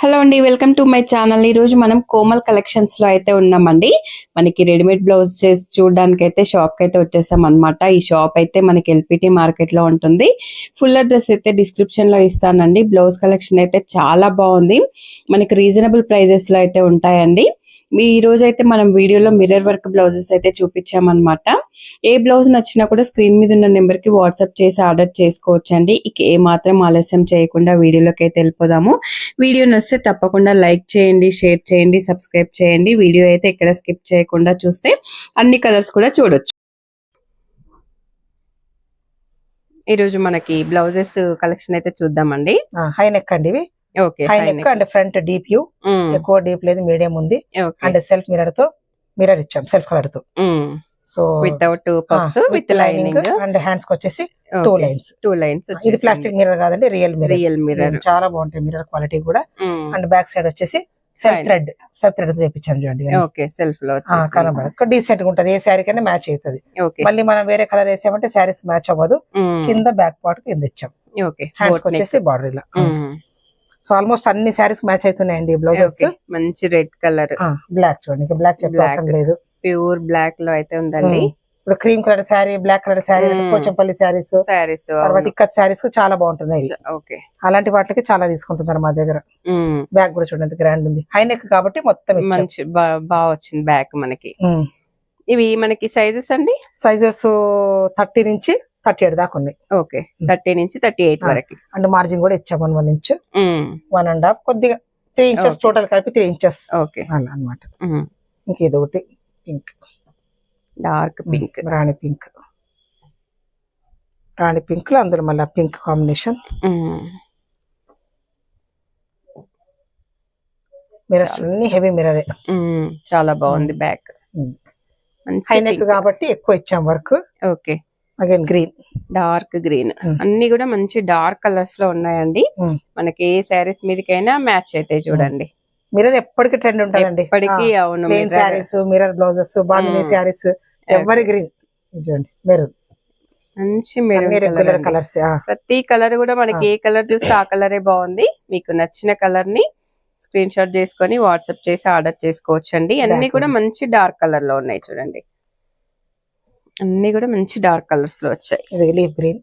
Hello అండి, welcome to my channel. ఈ రోజు మనం కోమల్ కలెక్షన్స్ లో అయితే ఉన్నామండి. మనకి రెడీమేడ్ బ్లౌజెస్ చూడడానికి అయితే షాప్ కి అయితే వచ్చేసాం అనమాట. ఈ షాప్ అయితే మనకి ఎల్పిటి మార్కెట్ లో ఉంటుంది. ఫుల్ అడ్రస్ అయితే డిస్క్రిప్షన్ లో ఇస్తానండి. బ్లౌజ్ కలెక్షన్ అయితే చాలా బాగుంది. మనకి రీజనబుల్ ప్రైజెస్ లో అయితే ఉంటాయండి. ఈ రోజు అయితే మనం వీడియోలో మిర్రర్ వర్క్ బ్లౌజెస్ అయితే చూపించామన్నమాట. ఏ బ్లౌజ్ నచ్చినా కూడా స్క్రీన్ మీద ఉన్న నెంబర్ కి వాట్సాప్ చేసి ఆర్డర్ చేసుకోవచ్చండి. ఇక ఏ మాత్రం ఆలస్యం చేయకుండా వీడియోలోకి అయితే వెళ్ళిపోదాము. వీడియో నచ్చితే తప్పకుండా లైక్ చేయండి, షేర్ చేయండి, సబ్స్క్రైబ్ చేయండి. వీడియో అయితే ఎక్కడ స్కిప్ చేయకుండా చూస్తే అన్ని కలర్స్ కూడా చూడొచ్చు. ఈ రోజు మనకి బ్లౌజెస్ కలెక్షన్ అయితే చూద్దామండి. హై నెక్ అండి ఇవి. Okay, high neck and front deep you, ఎక్కువ డీప్ లేదు, మీడియం ఉంది. అండ్ సెల్ఫ్ మిర్రర్ ఇచ్చాం, సెల్ఫ్ కలర్ తో. So without puffs with lining and hands కి వచ్చేసి టూ లైన్స్. ఇది ప్లాస్టిక్ మిర్రర్ కాదండి, రియల్ మిర్రర్. చాలా బాగుంటాయి మిర్రర్ క్వాలిటీ కూడా. అండ్ బ్యాక్ సైడ్ వచ్చేసి సెల్ఫ్ థ్రెడ్ చేపించాను చూడండి. ఓకే, సెల్ఫ్ లో కనబడదు, డీసెంట్ గా ఉంటది. ఏ శారీ కన్నా మ్యాచ్ అవుతుంది. మళ్ళీ మనం వేరే కలర్ వేసామంటే శారీస్ మ్యాచ్ అవ్వదు. కింద బ్యాక్ పార్ట్ కింద ఇచ్చాం. హ్యాండ్స్ వచ్చేసి బార్డర్ ఇలా. సో ఆల్మోస్ట్ అన్ని శారీస్ మ్యాచ్ అవుతున్నాయండి బ్లౌజెస్. మంచి రెడ్ కలర్, బ్లాక్ చూడండి, బ్లాక్ చెప్పాల్సిన లేదు, ప్యూర్ బ్లాక్ లో అయితే ఉందండి. ఇప్పుడు cream colour sari, black colour sari, Pochampally saris, తర్వాత ఇక్కత్ శారీస్ చాలా బాగుంటున్నాయి. అలాంటి వాటికి చాలా తీసుకుంటున్నారు మా దగ్గర. బ్యాక్ కూడా చూడండి గ్రాండ్ ఉంది. హై నెక్ కాబట్టి మొత్తం మంచి బాగా వచ్చింది బ్యాక్ మనకి. ఇవి మనకి సైజెస్ అండి, సైజెస్ 30 నుంచి 38 దాకా ఉన్నాయి. ఓకే, 30 నుంచి 38 వరకు. అండ్ మార్జిన్ కూడా ఇచ్చాము 1 ఇంచ్, 1.5, కొద్దిగా 3 ఇంచెస్ టోటల్ కలిపి 3 ఇంచెస్. ఓకే అలా అన్నమాట. ఇంకేదో ఒకటి పింక్, డార్క్ పింక్, రాణి పింక్ లో అందరూ మళ్ళీ పింక్ కాంబినేషన్. మిర్రర్స్ అన్ని హెవీ మిర్రర్, చాలా బాగుంది బ్యాక్. హై నెక్ కాబట్టి ఎక్కువ ఇచ్చాం work. Okay, again green, dark green, అన్ని కూడా మంచి డార్క్ కలర్స్ లో ఉన్నాయండి. మనకి ఏ శారీస్ మీదకైనా మ్యాచ్ అయితే చూడండి. మిర్రర్ ఎప్పటికీ ట్రెండ్ ఉంటుందండి, ఎప్పటికీ. అవును, శారీస్, మిర్రర్ బ్లౌజెస్, బాగున్నాయి శారీస్, ఎవరి గ్రీన్ చూడండి. మెరూన్, మంచి మెరూన్ కలర్స్. ప్రతి కలర్ కూడా మనకి ఏ కలర్ చూస్తే ఆ కలరే బాగుంది. మీకు నచ్చిన కలర్ ని స్క్రీన్ షాట్ చేసుకొని వాట్సాప్ చేసి ఆర్డర్ చేసుకోవచ్చు అండి. అన్ని కూడా మంచి డార్క్ కలర్ లో ఉన్నాయి చూడండి. అన్ని కూడా మంచి డార్క్ కలర్స్ లో వచ్చాయి. Leaf green.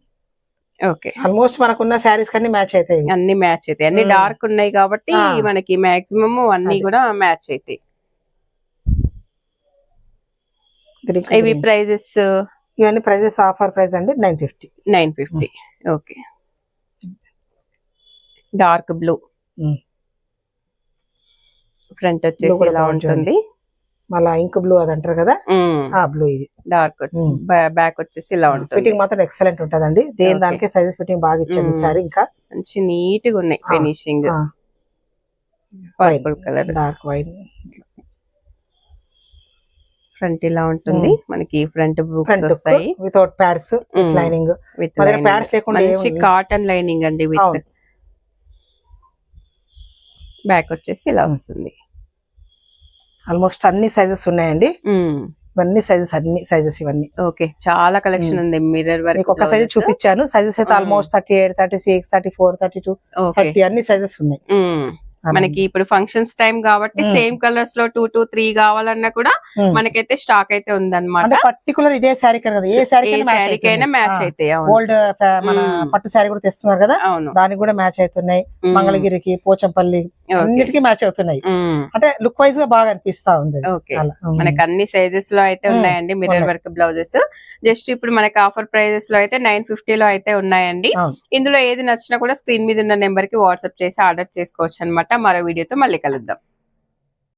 ఓకే, ఆల్మోస్ట్ మనకున్న శారీస్ కన్నీ మ్యాచ్ అవుతాయి. అన్ని మ్యాచ్ అవుతాయి, అన్ని డార్క్ ఉన్నాయి కాబట్టి మనకి మాక్సిమం అన్ని కూడా మ్యాచ్ అవుతాయి. ఇవి ప్రైజెస్, ఇవన్నీ ప్రైజెస్ ఆఫర్ ప్రైస్ అండి 950. ఓకే, డార్క్ బ్లూ, ఫ్రంట్ వచ్చేసి ఇలా ఉంటుంది. మళ్ళా ఇంక్ బ్లూ అది అంటారు కదా, ఆ బ్లూ. ఇది డార్క్, బ్యాక్ వచ్చేసి ఇలా ఉంటుంది. ఫిట్టింగ్ మాత్రం ఎక్సలెంట్ ఉంటదండి. దేని దానికి సైజ్ ఫిట్టింగ్ బాగా ఇచ్చాను ఈసారి. ఇంకా మంచి నీట్ గా ఉన్నాయి finishing. Purple colour, dark wine. Front ఇలా ఉంటుంది మనకి. ఫ్రంట్ బుక్స్ వస్తాయి వితౌట్ ప్యాడ్స్, లైనింగ్. ప్యాడ్స్ లేకుండా మంచి కాటన్ లైనింగ్ అండి. విత్ బ్యాక్ వచ్చేసి ఇలా వస్తుంది. ఆల్మోస్ట్ అన్ని సైజెస్ ఉన్నాయండి. ఇవన్నీ సైజెస్ ఇవన్నీ. ఓకే, చాలా కలెక్షన్ ఉంది. మిర్రర్ వర్క్ ఒక సైజ్ చూపించాను. సైజెస్ అయితే ఆల్మోస్ట్ 38, 36, 34, 32, 30 అన్ని సైజెస్ ఉన్నాయి. మనకి ఇప్పుడు ఫంక్షన్స్ టైం కాబట్టి సేమ్ కలర్స్ లో 2 to 3 కావాలన్నా కూడా మనకైతే స్టాక్ అయితే ఉందన్నమాట. పర్టికులర్ ఇదే శారీ కదా, ఏ శారీకైనా మ్యాచ్ అయితే. ఓల్డ్ మన పట్టు శారీ కూడా తెస్తున్నారు కదా, దానికి కూడా మ్యాచ్ అవుతున్నాయి. మంగళగిరికి, పోచంపల్లి అన్నిటికీ మ్యాచ్ అవుతున్నాయి. అంటే లుక్ వైజ్ గా బాగా అనిపిస్తా ఉంది. మనకి అన్ని సైజెస్ లో అయితే ఉన్నాయండి మిర్రర్ వర్క్ బ్లౌజెస్. జస్ట్ ఇప్పుడు మనకి ఆఫర్ ప్రైజెస్ లో అయితే 950 లో అయితే ఉన్నాయండి. ఇందులో ఏది నచ్చినా కూడా స్క్రీన్ మీద ఉన్న నెంబర్ కి వాట్సాప్ చేసి ఆర్డర్ చేసుకోవచ్చు అనమాట. మరో వీడియోతో మళ్ళీ కలుద్దాం.